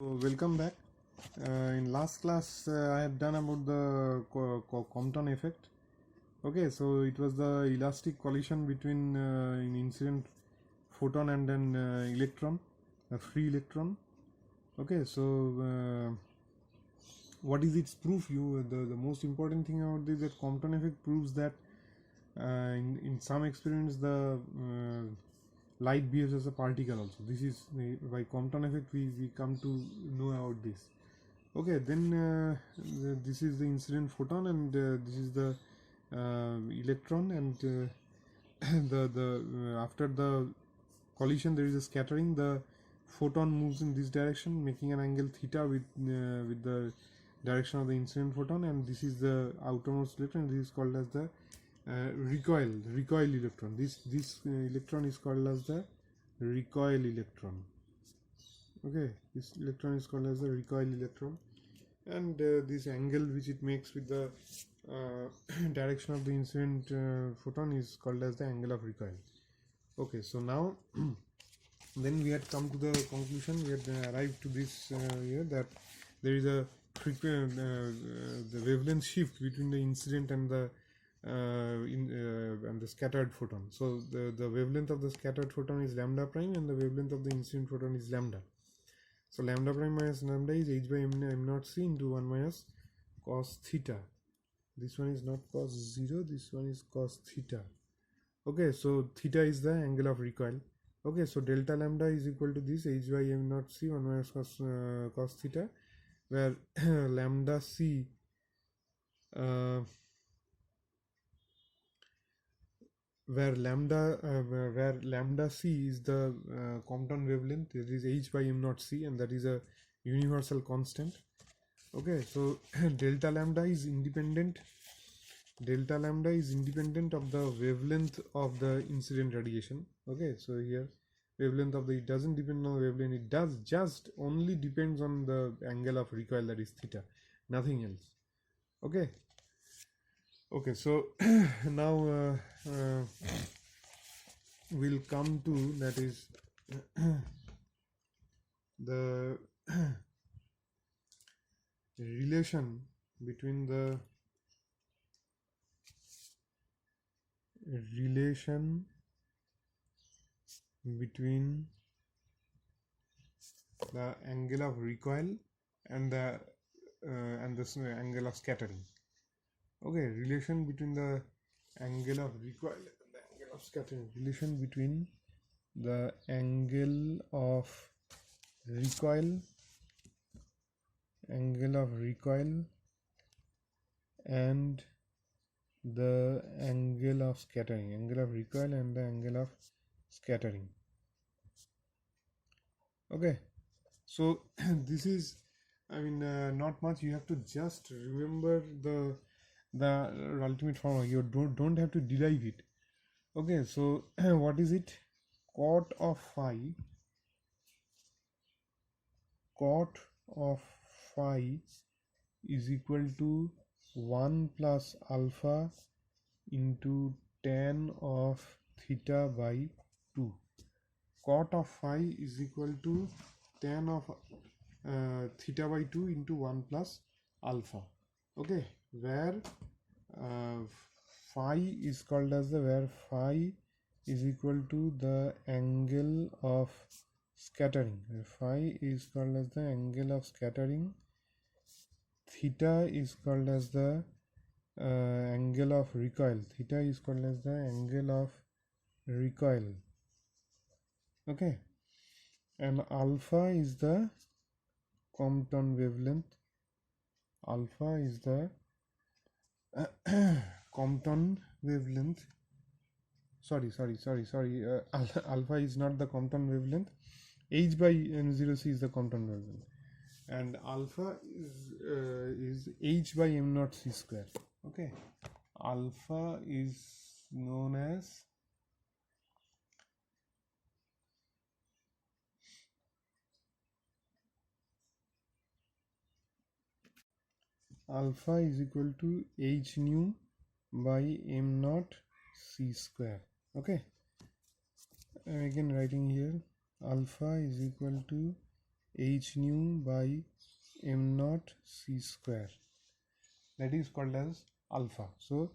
So welcome back. In last class, I had done about the Compton effect. Okay, so it was the elastic collision between an incident photon and an electron, a free electron. Okay, so what is its proof? The most important thing about this, that Compton effect proves that in some experiments the light behaves as a particle also. This is by Compton effect we come to know about this. Okay, then this is the incident photon, and this is the electron, and the after the collision there is a scattering. The photon moves in this direction, making an angle theta with the direction of the incident photon, and this is the outermost electron. This is called as the recoil electron. This electron is called as the recoil electron. Okay, this electron is called as the recoil electron, and this angle which it makes with the direction of the incident photon is called as the angle of recoil. Okay, so now then we had come to the conclusion, we had arrived to this here, that there is a frequent the wavelength shift between the incident and the and the scattered photon. So the wavelength of the scattered photon is lambda prime, and the wavelength of the incident photon is lambda. So lambda prime minus lambda is h by m naught c into 1 minus cos theta. This one is not cos 0, this one is cos theta. Okay, so theta is the angle of recoil. Okay, so delta lambda is equal to this h by m naught c 1 minus cos theta, where lambda c where lambda c is the Compton wavelength. It is h by m naught c, and that is a universal constant. Okay, so delta lambda is independent of the wavelength of the incident radiation. Okay, so here wavelength of the, it doesn't depend on the wavelength, it does just only depends on the angle of recoil, that is theta, nothing else. Okay, so now we'll come to, that is the relation between the angle of recoil and the angle of scattering. Okay, relation between the angle of recoil and the angle of scattering. Relation between the angle of recoil and the angle of scattering. Angle of recoil and the angle of scattering. Okay, so this is, I mean, not much. You have to just remember the ultimate formula. You don't have to derive it. Okay, so what is it? Cot of phi is equal to 1 plus alpha into tan of theta by 2. Cot of phi is equal to tan of theta by 2 into 1 plus alpha. Okay, where phi is called as where phi is equal to the angle of scattering. Phi is called as the angle of scattering. Theta is called as the angle of recoil. Theta is called as the angle of recoil. Okay, and alpha is the Compton wavelength. Alpha is the Compton wavelength. Sorry. Alpha is not the Compton wavelength. H by m0c is the Compton wavelength, and alpha is h by m naught c square. Okay, alpha is known as alpha is equal to h nu by m naught c square. Okay, I'm again writing here, alpha is equal to h nu by m naught c square. That is called as alpha. So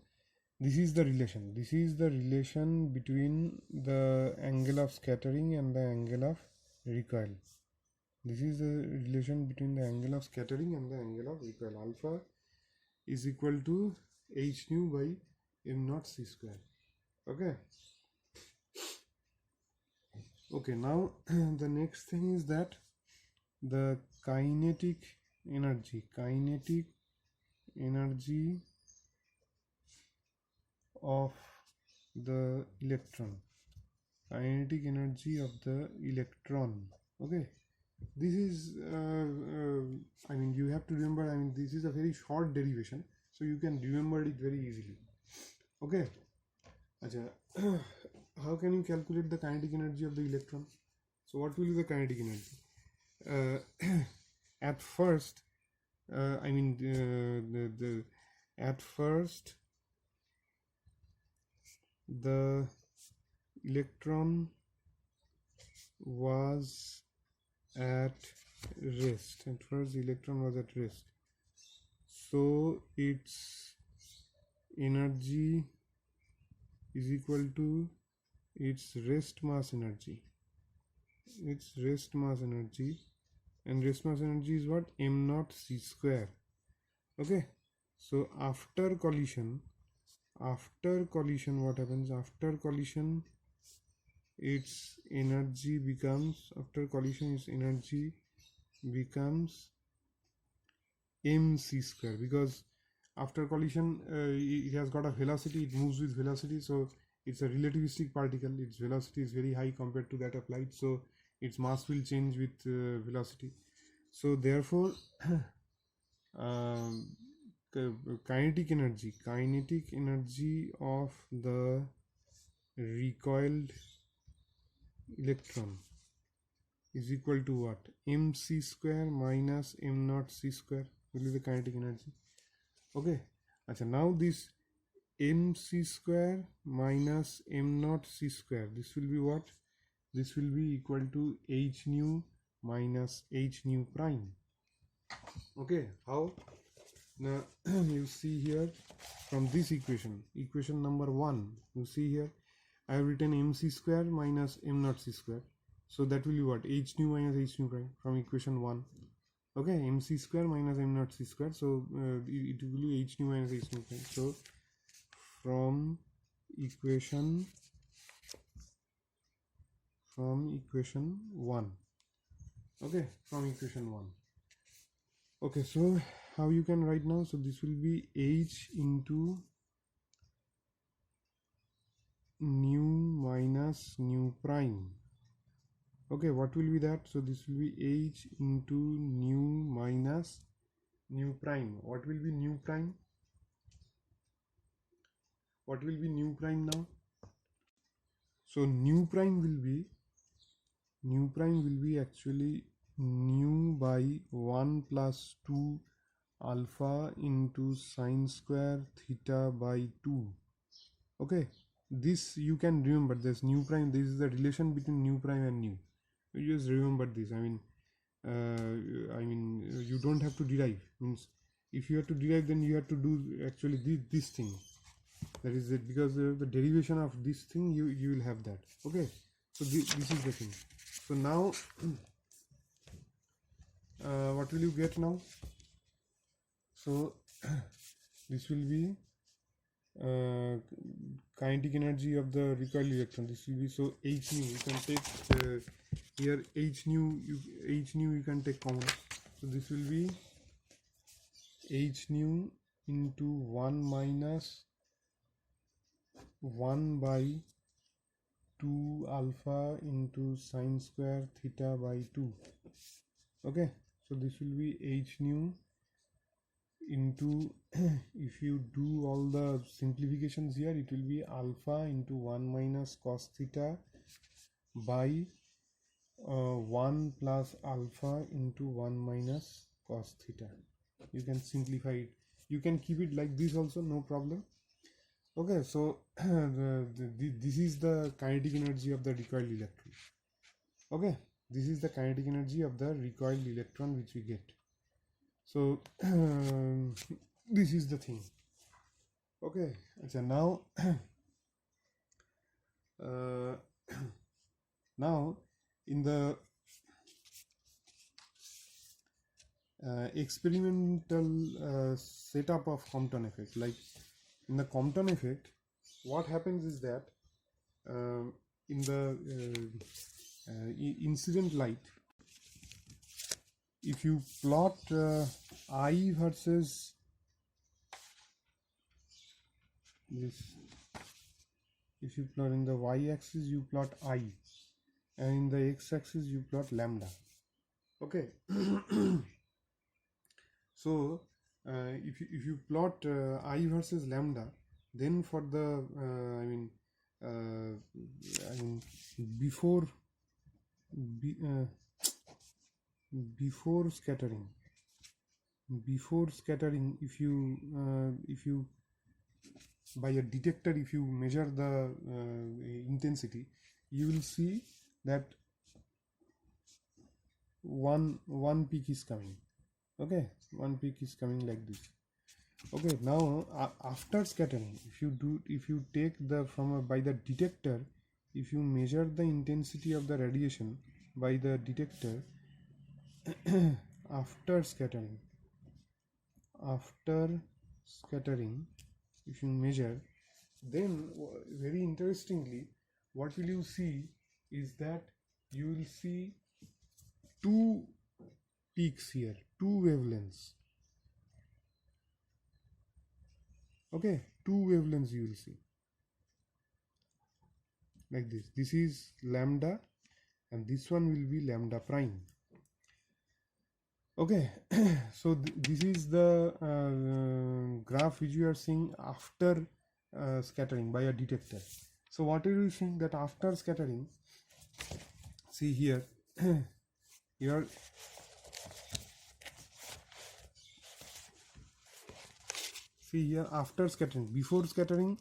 this is the relation. This is the relation between the angle of scattering and the angle of recoil. This is the relation between the angle of scattering and the angle of recoil. Alpha is equal to h nu by m naught c square. Okay. Okay, now the next thing is that the kinetic energy of the electron, kinetic energy of the electron. Okay, this is I mean, you have to remember, I mean, this is a very short derivation, so you can remember it very easily. Okay. Acha, how can you calculate the kinetic energy of the electron? So what will be the kinetic energy? At first, I mean, at first the electron was at rest. At first the electron was at rest, so its energy is equal to its rest mass energy. Its rest mass energy, and rest mass energy is what? M naught c square. Okay, so after collision, what happens? After collision, its energy becomes, mc square, because after collision it has got a velocity, it moves with velocity, so it's a relativistic particle, its velocity is very high compared to that applied, so its mass will change with velocity. So therefore kinetic energy of the recoiled electron is equal to what? mc square minus m naught c square will be the kinetic energy. Okay, so now this mc square minus m naught c square, this will be what? This will be equal to h nu minus h nu prime. Okay, how? Now you see here from this equation number 1, you see here I have written mc square minus m naught c square, so that will be what? H nu minus h nu prime from equation 1. Okay, mc square minus m naught c square, so it will be h nu minus h nu prime. So from equation 1. Okay, from equation 1. Okay, so how you can write now? So this will be h into nu minus nu prime. Okay, what will be that? So this will be h into nu minus nu prime. What will be nu prime? What will be nu prime now? So nu prime will be actually nu by 1 plus 2 alpha into sine square theta by 2. Okay, this you can remember, this nu prime, this is the relation between nu prime and nu. You just remember this. I mean you don't have to derive. Means if you have to derive, then you have to do actually this thing. That is it, because the derivation of this thing you will have that. Okay, so this is the thing. So now what will you get now? So this will be kinetic energy of the recoiled electron. This will be, so h nu, you can take here h nu you can take common, so this will be h nu into 1 minus 1 by 2 alpha into sine square theta by 2. Okay, so this will be h nu into if you do all the simplifications here, it will be alpha into 1 minus cos theta by 1 plus alpha into 1 minus cos theta. You can simplify it, you can keep it like this also, no problem. Okay, so this is the kinetic energy of the recoiled electron. Okay, This is the kinetic energy of the recoiled electron which we get. So this is the thing. Okay, so now now in the experimental setup of Compton effect, like in the Compton effect, what happens is that in the incident light, if you plot I versus this, if you plot in the y-axis you plot I, and in the x-axis you plot lambda. Okay. So if you plot I versus lambda, then for the before scattering, if you by a detector, if you measure the intensity, you will see that one peak is coming. Okay, one peak is coming like this. Okay, now after scattering, if you take the by the detector, if you measure the intensity of the radiation by the detector after scattering, if you measure, then very interestingly, what will you see is that you will see two peaks here, two wavelengths. Okay, two wavelengths you will see like this. This is lambda and this one will be lambda prime. Okay, so this is the graph which you are seeing after scattering by a detector. So what are you seeing that after scattering? See here, here see here after scattering. Before scattering,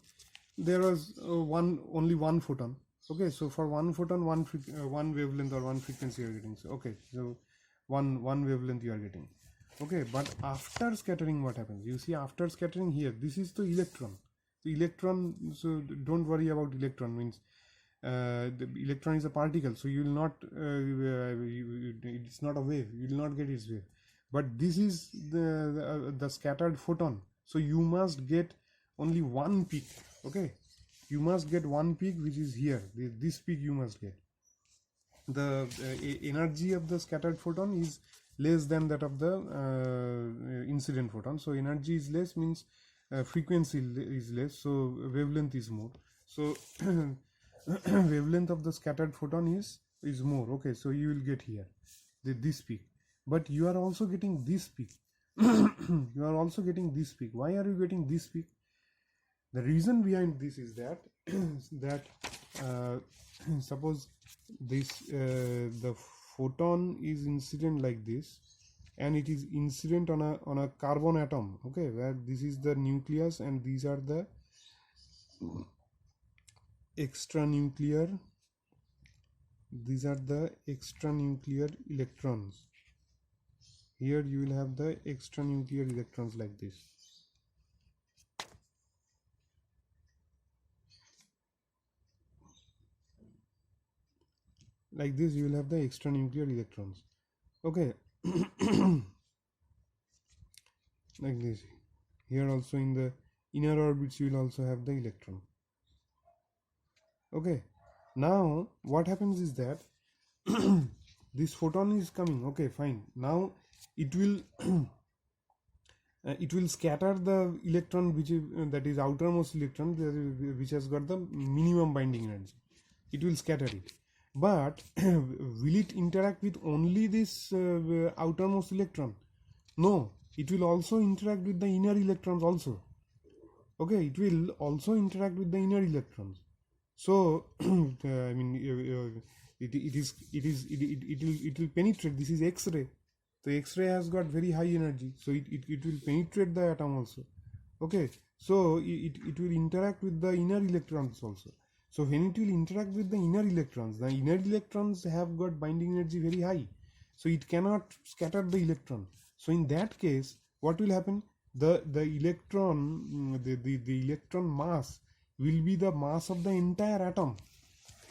there was only one photon. Okay, so for one photon, one wavelength or one frequency you are getting. So okay, so one wavelength you are getting. Okay, but after scattering, what happens? You see, after scattering here, this is the electron. The electron, so don't worry about electron, means the electron is a particle, so you will not it's not a wave, you will not get its wave. But this is the scattered photon, so you must get only one peak. Okay, you must get one peak, which is here. This peak you must get. The energy of the scattered photon is less than that of the incident photon. So energy is less, means frequency is less, so wavelength is more. So wavelength of the scattered photon is more. Okay, so you will get here this peak, but you are also getting this peak. You are also getting this peak. Why are you getting this peak? The reason behind this is that suppose this the photon is incident like this, and it is incident on a carbon atom. Okay, where this is the nucleus and these are the extranuclear, electrons. Here you will have the extranuclear electrons like this. Like this you will have the extranuclear electrons. Okay. Like this. Here also in the inner orbits you will also have the electron. Okay, now what happens is that this photon is coming. Okay, fine. Now it will it will scatter the electron which is that is outermost electron, which has got the minimum binding energy. It will scatter it, but will it interact with only this outermost electron? No, it will also interact with the inner electrons also. Okay, it will also interact with the inner electrons. So I mean it will penetrate. This is X-ray. The X-ray has got very high energy, so it will penetrate the atom also. Okay, so it will interact with the inner electrons also. So when it will interact with the inner electrons have got binding energy very high, so it cannot scatter the electron. So in that case, what will happen? The electron mass will be the mass of the entire atom.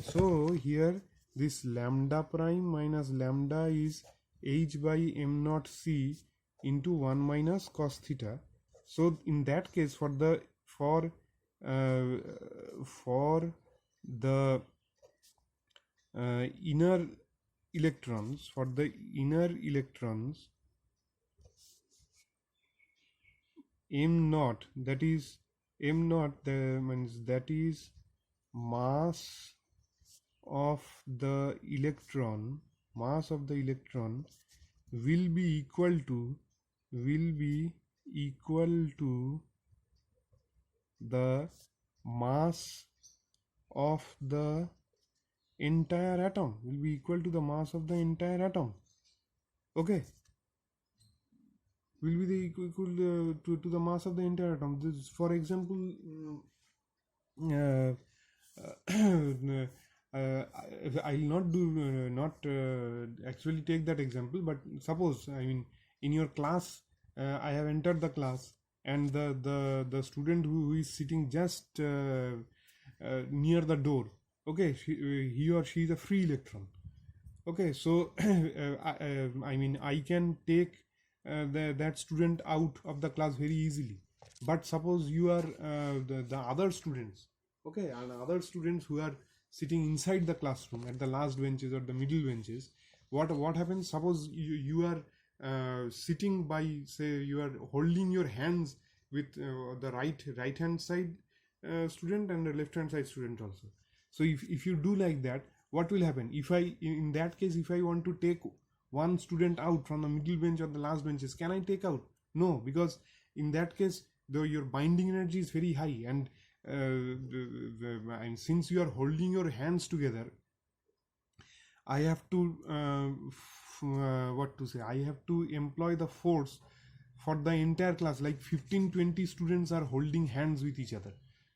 So here this lambda prime minus lambda is h by m naught c into 1 minus cos theta. So in that case, for the inner electrons, m naught, that is m naught, means that is mass of the electron will be equal to the mass of the entire atom, okay, will be the equal to the mass of the entire atom. This, for example, uh, I'll not do actually take that example, but suppose, I mean, in your class, I have entered the class, and the student who is sitting just near the door, okay, he or she is a free electron. Okay, so I mean, I can take that student out of the class very easily. But suppose you are the other students, okay, and other students who are sitting inside the classroom at the last benches or the middle benches, what happens? Suppose you are sitting by, say, you are holding your hands with the right hand side student and the left hand side student also. So if you do like that, what will happen? If I, in that case, if I want to take one student out from the middle bench or the last benches, can I take out? No, because in that case, though your binding energy is very high, and and since you are holding your hands together, I have to I have to employ the force for the entire class, like 15-20 students are holding hands with each other.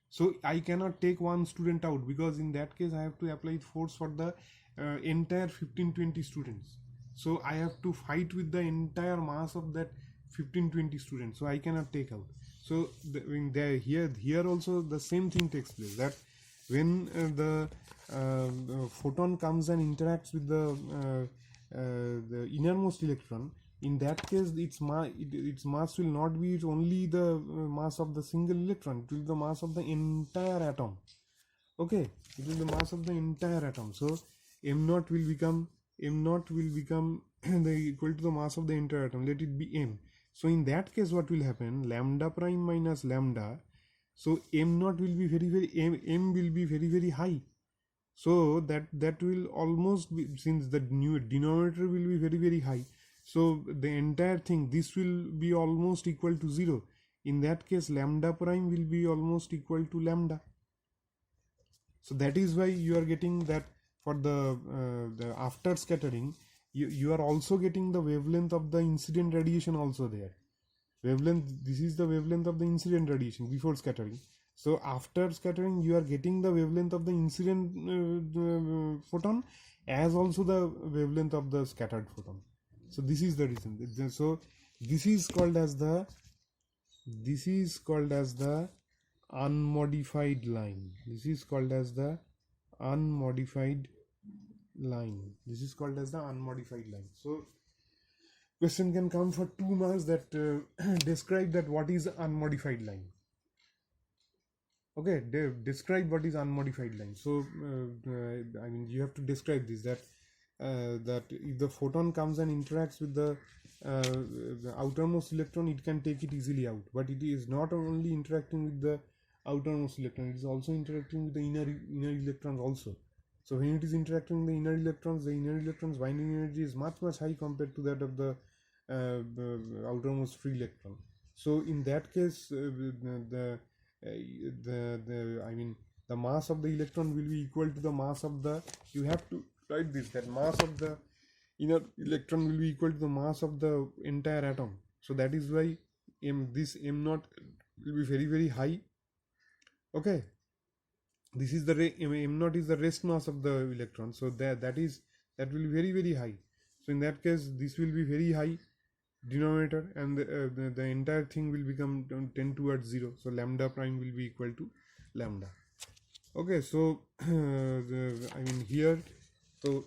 So I cannot take one student out, because in that case I have to apply force for the entire 15-20 students. So I have to fight with the entire mass of that 15-20 students, so I cannot take out. So here also the same thing takes place, that when the photon comes and interacts with the innermost electron, in that case its mass will not be only the mass of the single electron, it will be the mass of the entire atom. Okay, it is the mass of the entire atom. So m naught will become the equal to the mass of the entire atom, let it be m. So in that case, what will happen? Lambda prime minus lambda, so m naught will be m will be very high. So that will almost be, since the new denominator will be very high, so the entire thing, this will be almost equal to 0. In that case, lambda prime will be almost equal to lambda. So that is why you are getting that for the after scattering, you are also getting the wavelength of the incident radiation also there. Wavelength, this is the wavelength of the incident radiation before scattering. So after scattering, you are getting the wavelength of the incident photon, as also the wavelength of the scattered photon. So this is the reason. So this is called as the unmodified line. This is called as the unmodified line. So question can come for 2 marks, that describe that what is unmodified line. Okay, describe what is unmodified line. So I mean, you have to describe this, that if the photon comes and interacts with the outermost electron, it can take it easily out, but it is not only interacting with the outermost electron, it is also interacting with the inner electrons also. So when it is interacting with the inner electrons binding energy is much high compared to that of the outermost free electron. So in that case, the mass of the electron will be equal to the mass of the, you have to write this, that mass of the inner electron will be equal to the mass of the entire atom. So that is why this m naught will be very high. Okay, this is the m naught is the rest mass of the electron, so that will be very very high. So in that case this will be very high denominator, and the entire thing will become tend towards 0. So lambda prime will be equal to lambda. Okay, so I mean here, so